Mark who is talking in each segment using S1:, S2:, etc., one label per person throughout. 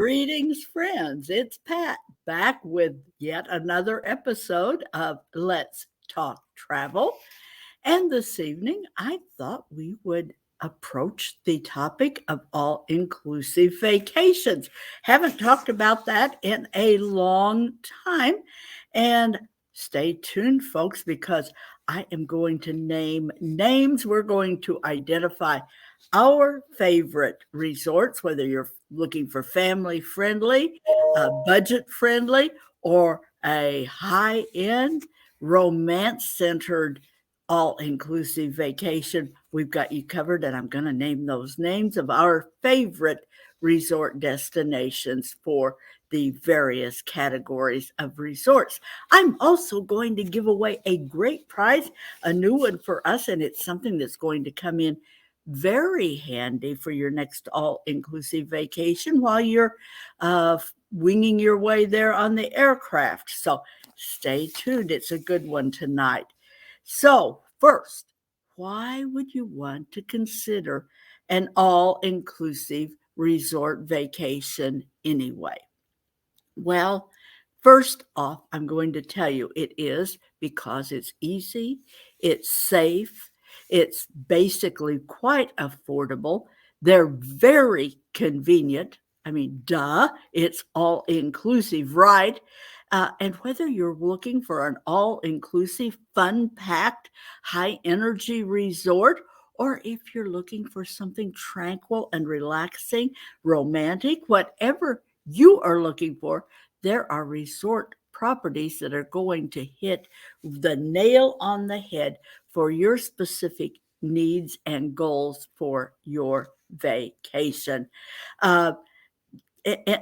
S1: Greetings, friends. It's Pat back with yet another episode of Let's Talk Travel. And this evening, I thought we would approach the topic of all inclusive vacations. Haven't talked about that in a long time. And stay tuned, folks, because I am going to name names. We're going to identify our favorite resorts, whether you're looking for family friendly, budget friendly, or a high end, romance centered all inclusive vacation. We've got you covered, and I'm going to name those names of our favorite resort destinations for the various categories of resorts. I'm also going to give away a great prize, a new one for us, and it's something that's going to come in very handy for your next all inclusive vacation while you're winging your way there on the aircraft. So stay tuned. It's a good one tonight. So, first, why would you want to consider an all inclusive resort vacation anyway? Well, first off, I'm going to tell you it is because it's easy, it's safe, it's basically quite affordable. They're very convenient. I mean, duh, it's all inclusive, right? And whether you're looking for an all inclusive, fun packed, high energy resort, or if you're looking for something tranquil and relaxing, romantic, whatever you are looking for, there are resort properties that are going to hit the nail on the head for your specific needs and goals for your vacation. Uh,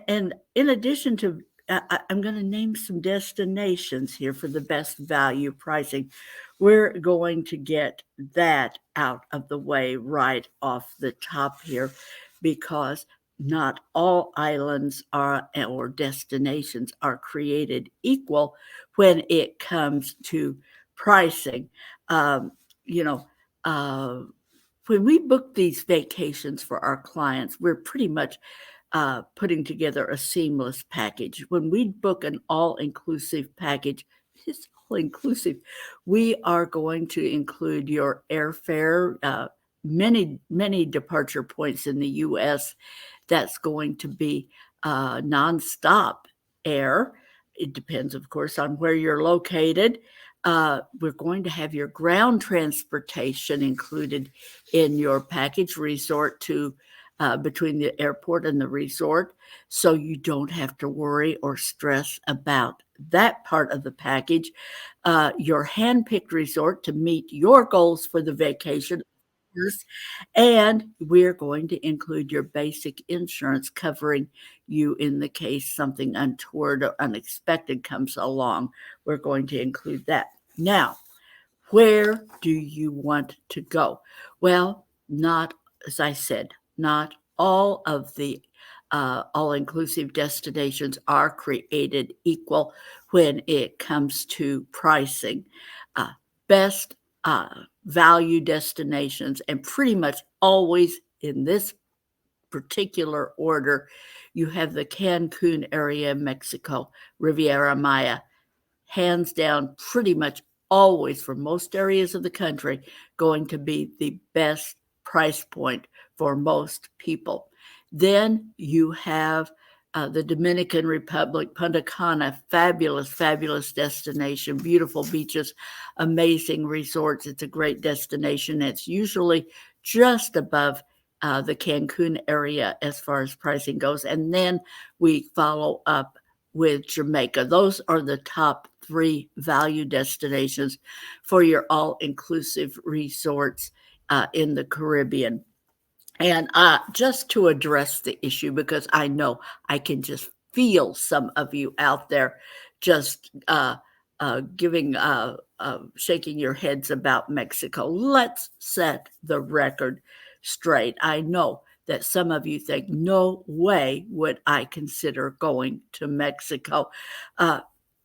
S1: and in addition to, I'm going to name some destinations here for the best value pricing. We're going to get that out of the way right off the top here because not all islands are or destinations are created equal when it comes to pricing. Um, you know, uh, when we book these vacations for our clients, we're pretty much putting together a seamless package. When we book an all inclusive package, it's all inclusive. We are going to include your airfare, many departure points in the US. That's going to be nonstop air. It depends, of course, on where you're located. We're going to have your ground transportation included in your package resort to between the airport and the resort, so you don't have to worry or stress about that part of the package. Your handpicked resort to meet your goals for the vacation. And we're going to include your basic insurance covering you in the case something untoward or unexpected comes along. We're going to include that. Now, where do you want to go? Well, not, as I said, not all of the all inclusive destinations are created equal when it comes to pricing. Best value destinations, and pretty much always in this particular order, you have the Cancun area of Mexico, Riviera Maya, hands down, pretty much always for most areas of the country, going to be the best price point for most people. Then you have the Dominican Republic, Punta Cana, fabulous, fabulous destination, beautiful beaches, amazing resorts. It's a great destination. It's usually just above the Cancun area as far as pricing goes. And then we follow up with Jamaica. Those are the top three value destinations for your all-inclusive resorts in the Caribbean. And just to address the issue, because I know I can just feel some of you out there just shaking your heads about Mexico. Let's set the record straight. I know that some of you think, no way would I consider going to Mexico.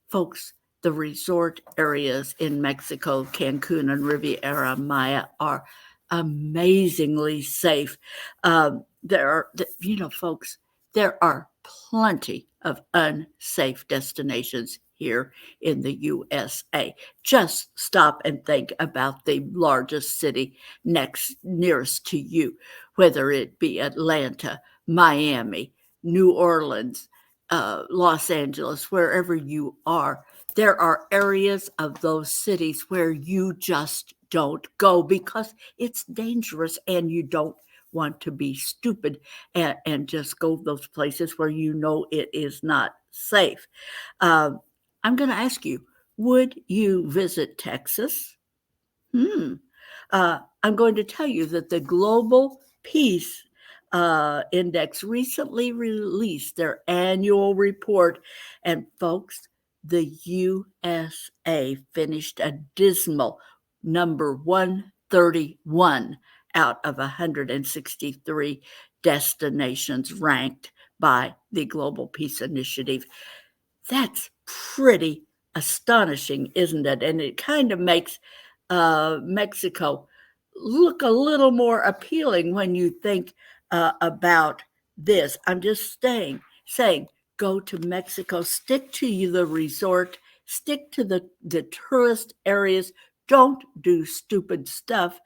S1: Folks, the resort areas in Mexico, Cancun and Riviera Maya, are amazingly safe. Folks, there are plenty of unsafe destinations here in the USA. Just stop and think about the largest city nearest to you, whether it be Atlanta, Miami, New Orleans, Los Angeles, wherever you are. There are areas of those cities where you just don't go because it's dangerous and you don't want to be stupid and just go those places where you know it is not safe. I'm going to ask you, would you visit Texas? I'm going to tell you that the Global Peace Index recently released their annual report, and folks, the USA finished a dismal number 131 out of 163 destinations ranked by the Global Peace Initiative. That's pretty astonishing, isn't it? And it kind of makes Mexico look a little more appealing when you think about this. I'm just saying, go to Mexico, stick to the resort, stick to the tourist areas, don't do stupid stuff.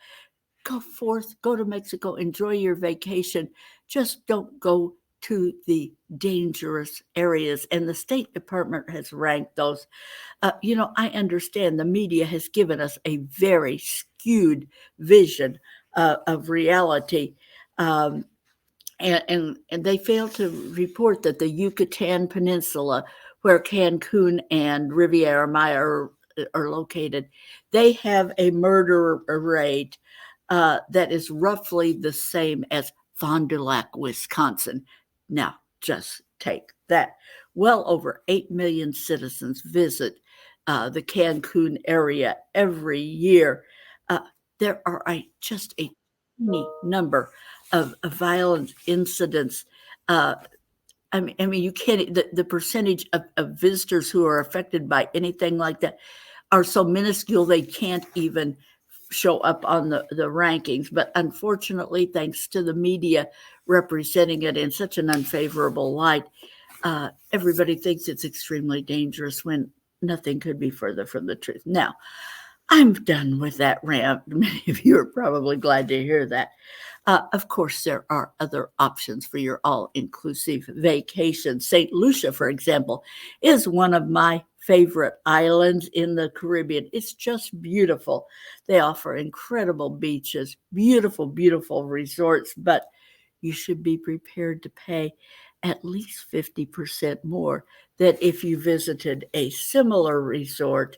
S1: Go forth, go to Mexico, enjoy your vacation. Just don't go to the dangerous areas. And the State Department has ranked those. I understand the media has given us a very skewed vision of reality. And they fail to report that the Yucatan Peninsula, where Cancun and Riviera Maya are located, they have a murder rate that is roughly the same as Fond du Lac, Wisconsin. Now, just take that. Well over 8 million citizens visit the Cancun area every year. There are just a tiny number of violent incidents. I mean, you can't. The percentage of visitors who are affected by anything like that are so minuscule they can't even show up on the rankings. But unfortunately, thanks to the media representing it in such an unfavorable light, everybody thinks it's extremely dangerous when nothing could be further from the truth. Now, I'm done with that rant. Many of you are probably glad to hear that. Of course, there are other options for your all-inclusive vacation. St. Lucia, for example, is one of my favorite islands in the Caribbean. It's just beautiful. They offer incredible beaches, beautiful, beautiful resorts, but you should be prepared to pay at least 50% more than if you visited a similar resort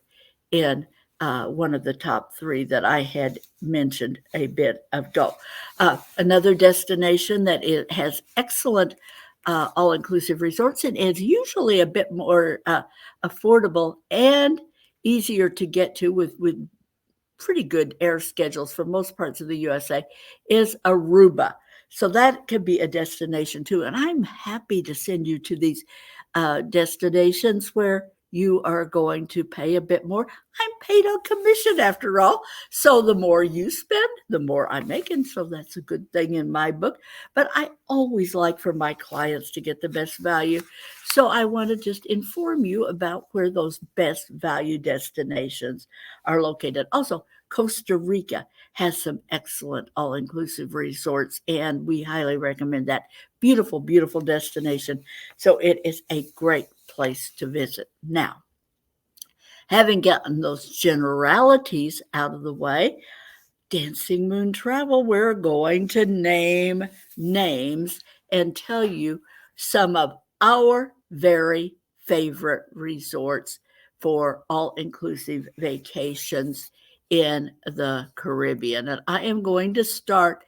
S1: in one of the top three that I had mentioned a bit ago. Another destination that has excellent all-inclusive resorts and is usually a bit more affordable and easier to get to with pretty good air schedules for most parts of the USA is Aruba. So that could be a destination too. And I'm happy to send you to these destinations where you are going to pay a bit more. I'm paid on commission after all. So the more you spend, the more I make. And so that's a good thing in my book. But I always like for my clients to get the best value. So I want to just inform you about where those best value destinations are located. Also, Costa Rica has some excellent all-inclusive resorts, and we highly recommend that. Beautiful, beautiful destination. So it is a great place to visit. Now, having gotten those generalities out of the way, Dancing Moon Travel, we're going to name names and tell you some of our very favorite resorts for all-inclusive vacations in the Caribbean. And I am going to start.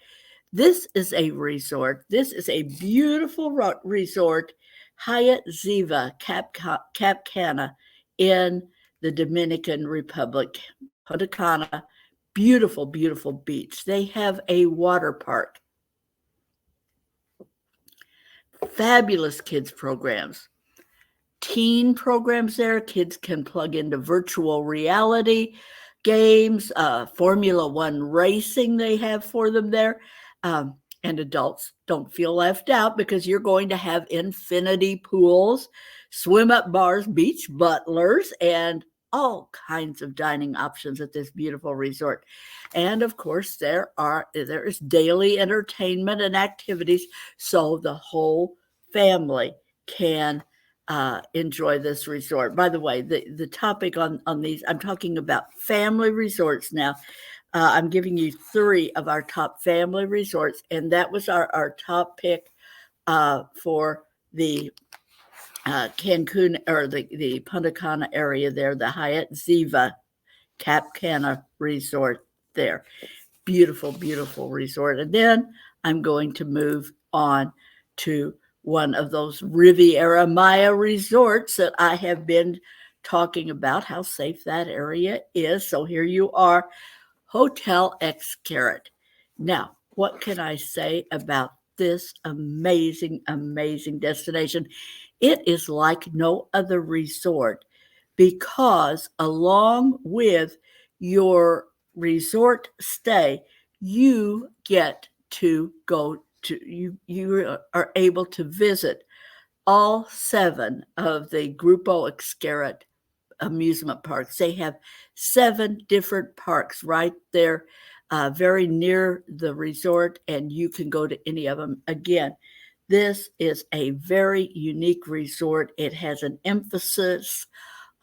S1: This is a resort. This is a beautiful resort, Hyatt Ziva, Cap Cana in the Dominican Republic. Punta Cana, beautiful, beautiful beach. They have a water park, fabulous kids programs, teen programs there. Kids can plug into virtual reality games, Formula One racing they have for them there. and adults don't feel left out because you're going to have infinity pools, swim up bars, beach butlers, and all kinds of dining options at this beautiful resort. And of course, there is daily entertainment and activities, so the whole family can enjoy this resort. By the way, the topic on these, I'm talking about family resorts now. I'm giving you 3 of our top family resorts, and that was our top pick for the Cancun or the Punta Cana area there, the Hyatt Ziva Cap Cana Resort there. Beautiful, beautiful resort. And then I'm going to move on to one of those Riviera Maya resorts that I have been talking about, how safe that area is. So here you are, Hotel Xcaret. Now, what can I say about this amazing, amazing destination? It is like no other resort because, along with your resort stay, you get to go to you are able to visit all 7 of the Grupo Xcaret amusement parks. They have 7 different parks right there, very near the resort, and you can go to any of them. Again, this is a very unique resort. It has an emphasis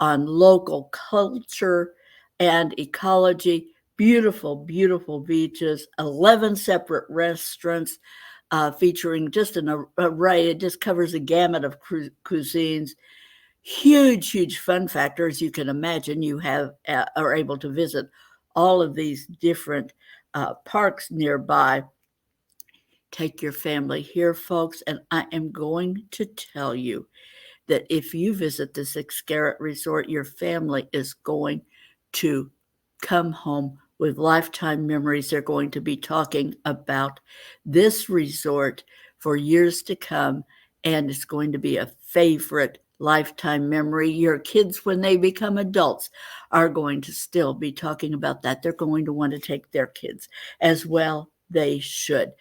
S1: on local culture and ecology. Beautiful, beautiful beaches, 11 separate restaurants featuring just an array. It just covers a gamut of cuisines. Huge, huge fun factor, as you can imagine. You are able to visit all of these different parks nearby. Take your family here, folks, and I am going to tell you that if you visit this Xcaret resort, your family is going to come home with lifetime memories. They're going to be talking about this resort for years to come, and it's going to be a favorite lifetime memory. Your kids, when they become adults, are going to still be talking about that. They're going to want to take their kids as well. They should.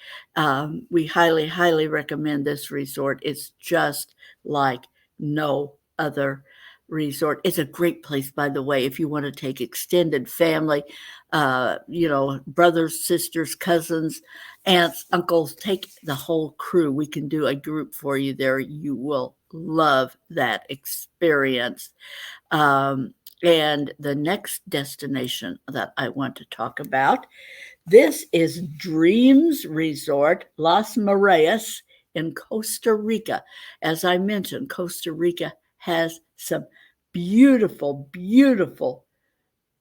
S1: We highly, highly recommend this resort. It's just like no other resort. It's a great place, by the way, if you want to take extended family, brothers, sisters, cousins, aunts, uncles, take the whole crew. We can do a group for you there. You will love that experience. And the next destination that I want to talk about, this is Dreams Resort Las Mareas in Costa Rica. As I mentioned, Costa Rica has some beautiful, beautiful,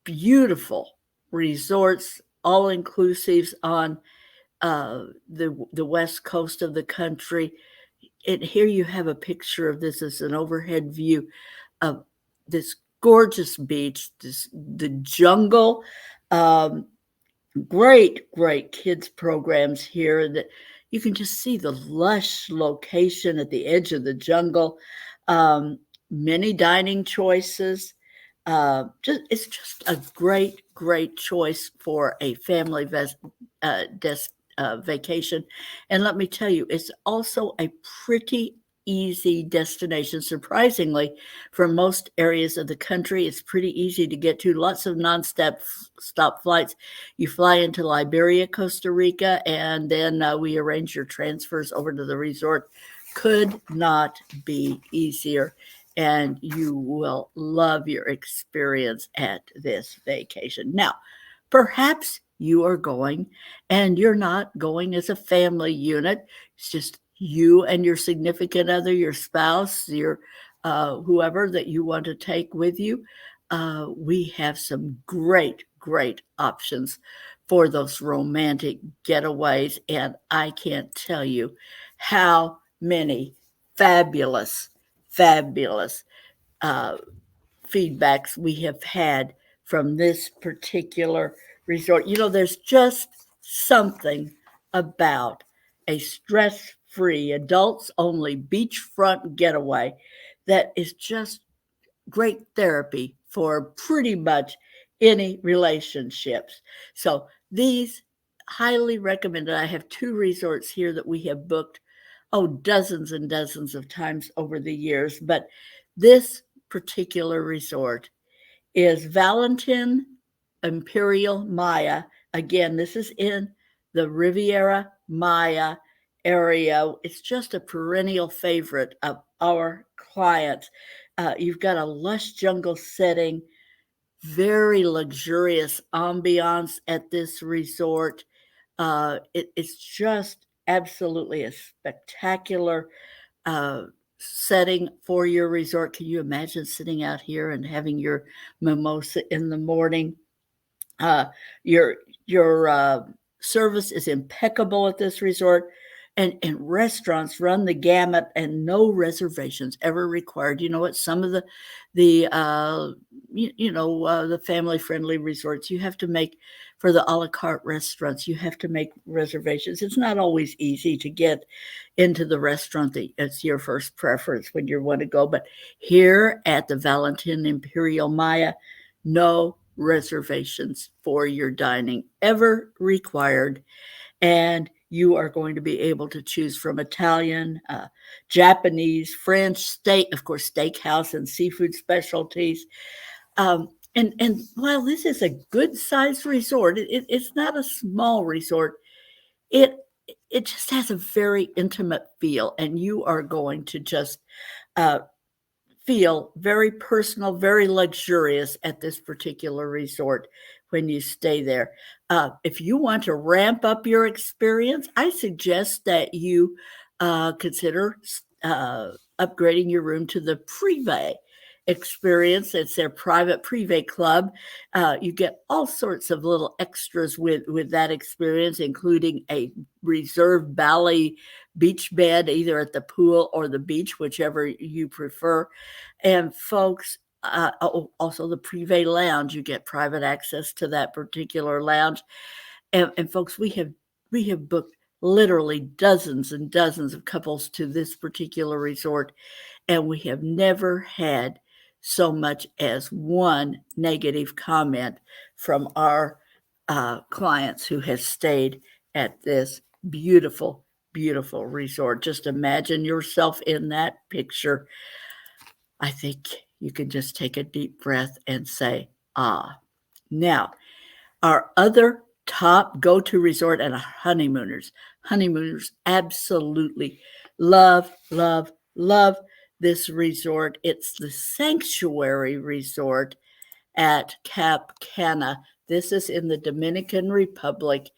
S1: beautiful resorts, all inclusives on the west coast of the country. And here you have a picture of this as an overhead view of this gorgeous beach, the jungle. Great kids programs here that you can just see the lush location at the edge of the jungle. Many dining choices. It's just a great choice for a family vacation. And let me tell you, it's also a pretty easy destination. Surprisingly, for most areas of the country, it's pretty easy to get to. Lots of stop flights. You fly into Liberia, Costa Rica, and then we arrange your transfers over to the resort. Could not be easier. And you will love your experience at this vacation. Now, perhaps you are going and you're not going as a family unit. It's just you and your significant other, your spouse, your whoever that you want to take with you. We have some great options for those romantic getaways. And I can't tell you how many fabulous uh, feedbacks we have had from this particular resort. There's just something about a stress-free, adults-only beachfront getaway that is just great therapy for pretty much any relationships. So these highly recommend it. I have 2 resorts here that we have booked, oh, dozens and dozens of times over the years, but this particular resort is Valentin Imperial Maya. Again, this is in the Riviera Maya area. It's just a perennial favorite of our clients. You've got a lush jungle setting, very luxurious ambiance at this resort. It's just absolutely a spectacular uh, setting for your resort. Can you imagine sitting out here and having your mimosa in the morning? Uh, your your service is impeccable at this resort, and restaurants run the gamut, and no reservations ever required. You know what? Some of the family friendly resorts you have to make for the a la carte restaurants. You have to make reservations. It's not always easy to get into the restaurant that it's your first preference when you want to go. But here at the Valentin Imperial Maya, no reservations for your dining ever required. And you are going to be able to choose from Italian, Japanese, French, steak, of course, steakhouse and seafood specialties. And while this is a good sized resort, it's not a small resort. It it just has a very intimate feel, and you are going to just uh, feel very personal, very luxurious at this particular resort when you stay there. If you want to ramp up your experience, I suggest that you consider uh, upgrading your room to the Privé experience. It's their private Privé club. You get all sorts of little extras with that experience, including a reserved Bali beach bed, either at the pool or the beach, whichever you prefer. And folks, also the Privé Lounge, you get private access to that particular lounge. And folks, we have booked literally dozens and dozens of couples to this particular resort, and we have never had so much as one negative comment from our clients who have stayed at this beautiful, beautiful resort. Just imagine yourself in that picture. I think you can just take a deep breath and say, ah. Now, our other top go-to resort and honeymooners. Honeymooners absolutely love, love, love this resort. It's the Sanctuary Resort at Cap Cana. This is in the Dominican Republic.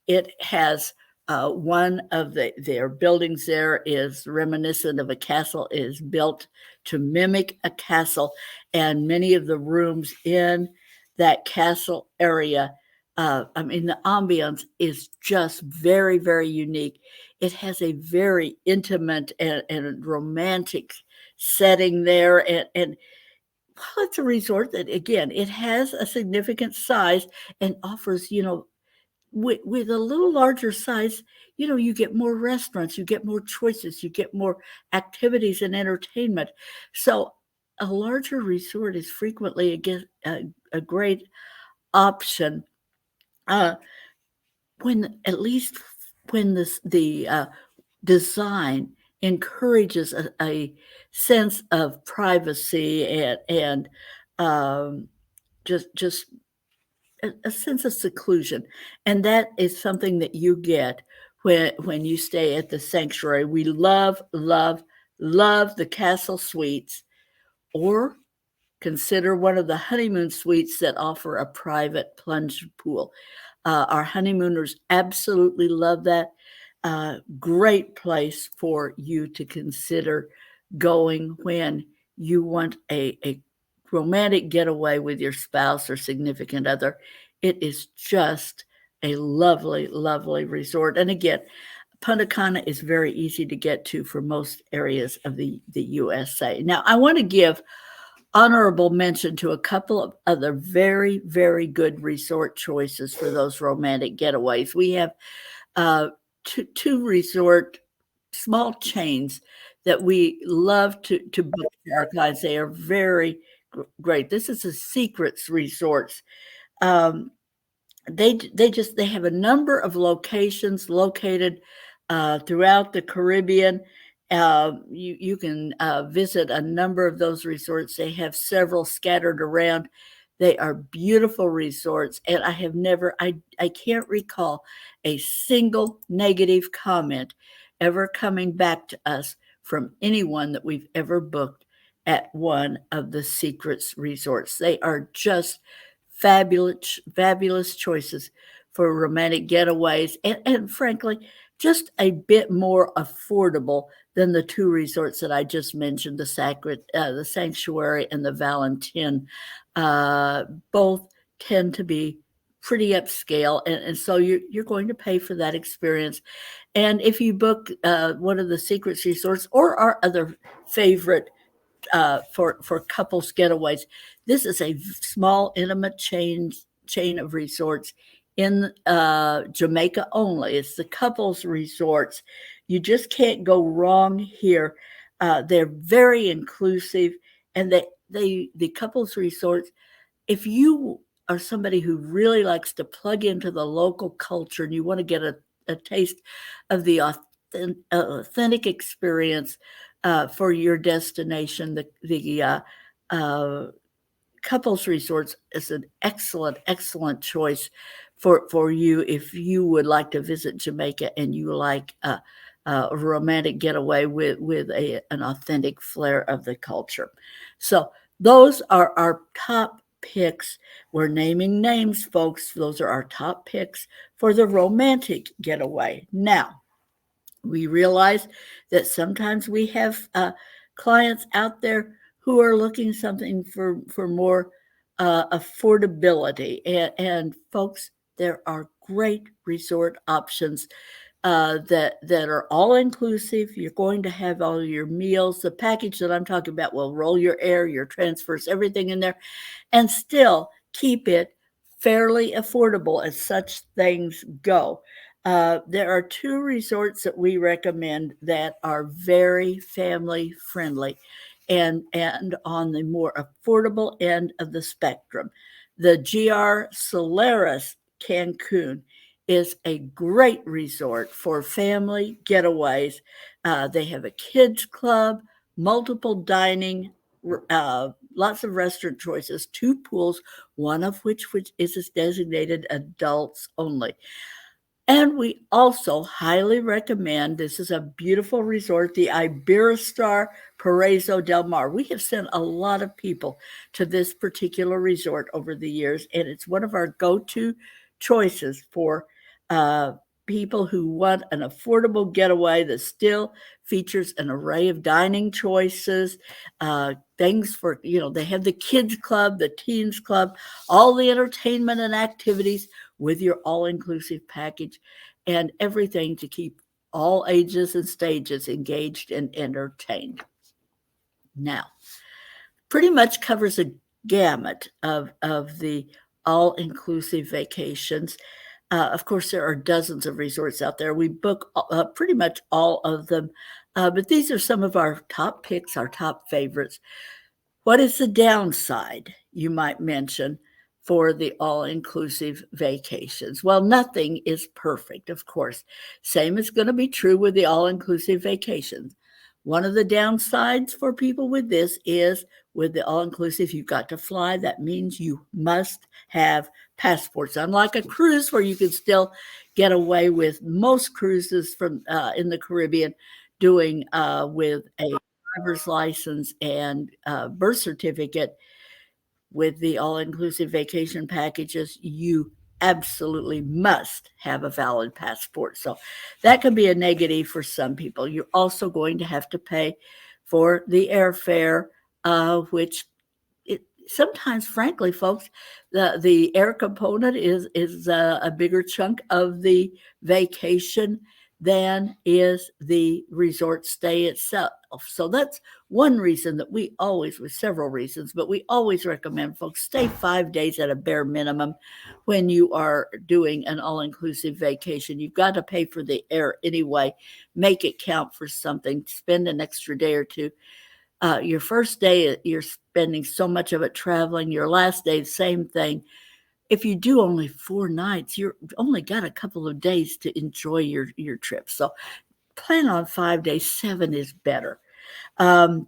S1: It has one of their buildings there is reminiscent of a castle, is built to mimic a castle, and many of the rooms in that castle area, the ambiance is just very, very unique. It has a very intimate and romantic setting there, and well, it's a resort that, again, it has a significant size and offers, with a little larger size, you get more restaurants, you get more choices, you get more activities and entertainment. So a larger resort is frequently a great option uh, when at least when the design encourages a sense of privacy and um, just a sense of seclusion, and that is something that you get when you stay at the sanctuary. We love, love, love the castle suites, or consider one of the honeymoon suites that offer a private plunge pool. Our honeymooners absolutely love that. Great place for you to consider going when you want a romantic getaway with your spouse or significant other. It is just a lovely, lovely resort. And again, Punta Cana is very easy to get to for most areas of the USA. Now, I want to give honorable mention to a couple of other very, very good resort choices for those romantic getaways. We have uh, two resort small chains that we love to book for our clients. They are very great. This is a Secrets Resorts. Um, They have a number of locations located throughout the Caribbean. You can visit a number of those resorts. They have several scattered around. They are beautiful resorts, and I can't recall a single negative comment ever coming back to us from anyone that we've ever booked at one of the Secrets resorts. They are just fabulous choices for romantic getaways, and frankly, just a bit more affordable than the two resorts that I just mentioned, the Sanctuary and the Valentin. Uh, Both tend to be pretty upscale, and so you're going to pay for that experience. And if you book one of the Secrets resorts or our other favorite for couples getaways. This is a small, intimate chain of resorts in Jamaica only. It's the couples resorts. You just can't go wrong here. They're very inclusive, and the couples resorts. If you are somebody who really likes to plug into the local culture and you want to get a taste of the authentic experience for your destination. The uh, couples resorts is an excellent choice for you if you would like to visit Jamaica and you like a romantic getaway with an authentic flair of the culture. So those are our top picks. We're naming names, folks. Those are our top picks for the romantic getaway. Now, we realize that sometimes we have clients out there who are looking something for more affordability, and folks, there are great resort options that are all inclusive. You're going to have all your meals. The package that I'm talking about will roll your air, your transfers, everything in there, and still keep it fairly affordable as such things go. There are two resorts that we recommend that are very family friendly and on the more affordable end of the spectrum. The GR Solaris Cancun is a great resort for family getaways. They have a kids club, multiple dining, lots of restaurant choices, two pools, one of which is designated adults only. And we also highly recommend, this is a beautiful resort, the Iberostar Paraiso del Mar. We have sent a lot of people to this particular resort over the years, and it's one of our go-to choices for uh, people who want an affordable getaway that still features an array of dining choices, things for, they have the kids club, the teens club, all the entertainment and activities with your all-inclusive package and everything to keep all ages and stages engaged and entertained. Now, pretty much covers a gamut of the all-inclusive vacations. Of course, there are dozens of resorts out there. We book pretty much all of them, but these are some of our top picks, our top favorites. What is the downside, you might mention, for the all inclusive vacations? Well, nothing is perfect, of course. Same is going to be true with the all inclusive vacations. One of the downsides for people with this is with the all inclusive, you've got to fly. That means you must have passports. Unlike a cruise where you can still get away with most cruises from in the Caribbean doing with a driver's license and birth certificate, with the all inclusive vacation packages, you absolutely must have a valid passport. So that can be a negative for some people. You're also going to have to pay for the airfare, which sometimes, frankly, folks, the air component is a bigger chunk of the vacation than is the resort stay itself. So that's one reason that we always, with several reasons, but we always recommend folks stay 5 days at a bare minimum when you are doing an all-inclusive vacation. You've got to pay for the air anyway. Make it count for something. Spend an extra day or two. Your first day, you're spending so much of it traveling. Your last day, same thing. if you do only 4 nights, you're only got a couple of days to enjoy your trip. So plan on 5 days. 7 is better. Um,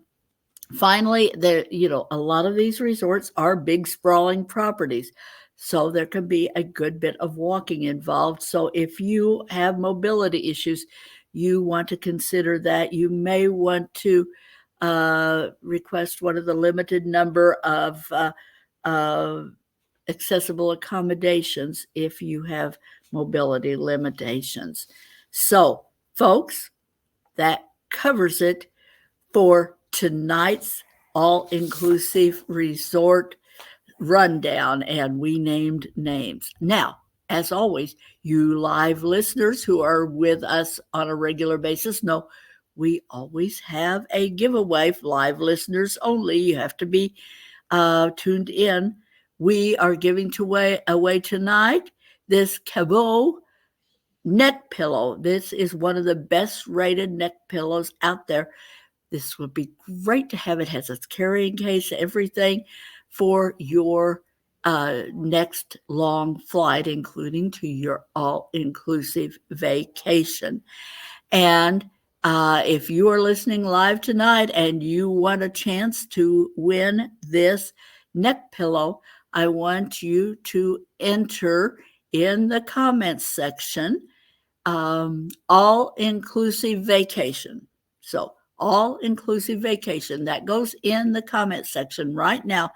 S1: Finally, a lot of these resorts are big, sprawling properties. So there can be a good bit of walking involved. So if you have mobility issues, you want to consider that. You may want to request one of the limited number of uh, accessible accommodations if you have mobility limitations. So, folks, that covers it for tonight's all inclusive resort rundown, and we named names. Now, as always, you live listeners who are with us on a regular basis know we always have a giveaway for live listeners only. You have to be tuned in. We are giving away tonight this Cabot neck pillow. This is one of the best rated neck pillows out there. This would be great to have. It has its carrying case, everything for your next long flight, including to your all-inclusive vacation. And if you are listening live tonight and you want a chance to win this neck pillow, I want you to enter in the comments section all inclusive vacation. So, all inclusive vacation that goes in the comment section right now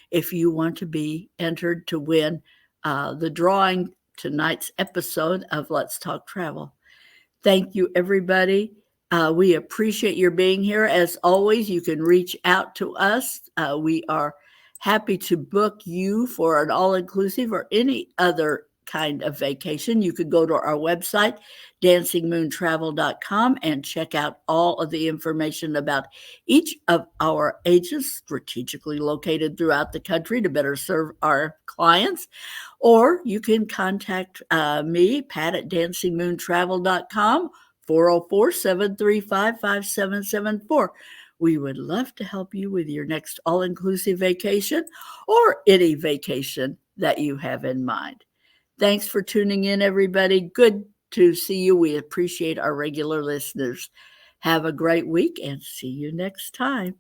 S1: if you want to be entered to win the drawing tonight's episode of Let's Talk Travel. Thank you, everybody. We appreciate your being here. As always, you can reach out to us. We are happy to book you for an all-inclusive or any other kind of vacation. You could go to our website, dancingmoontravel.com, and check out all of the information about each of our agents strategically located throughout the country to better serve our clients. Or you can contact me, Pat, at dancingmoontravel.com, 404-735-5774. We would love to help you with your next all-inclusive vacation or any vacation that you have in mind. Thanks for tuning in, everybody. Good to see you. We appreciate our regular listeners. Have a great week and see you next time.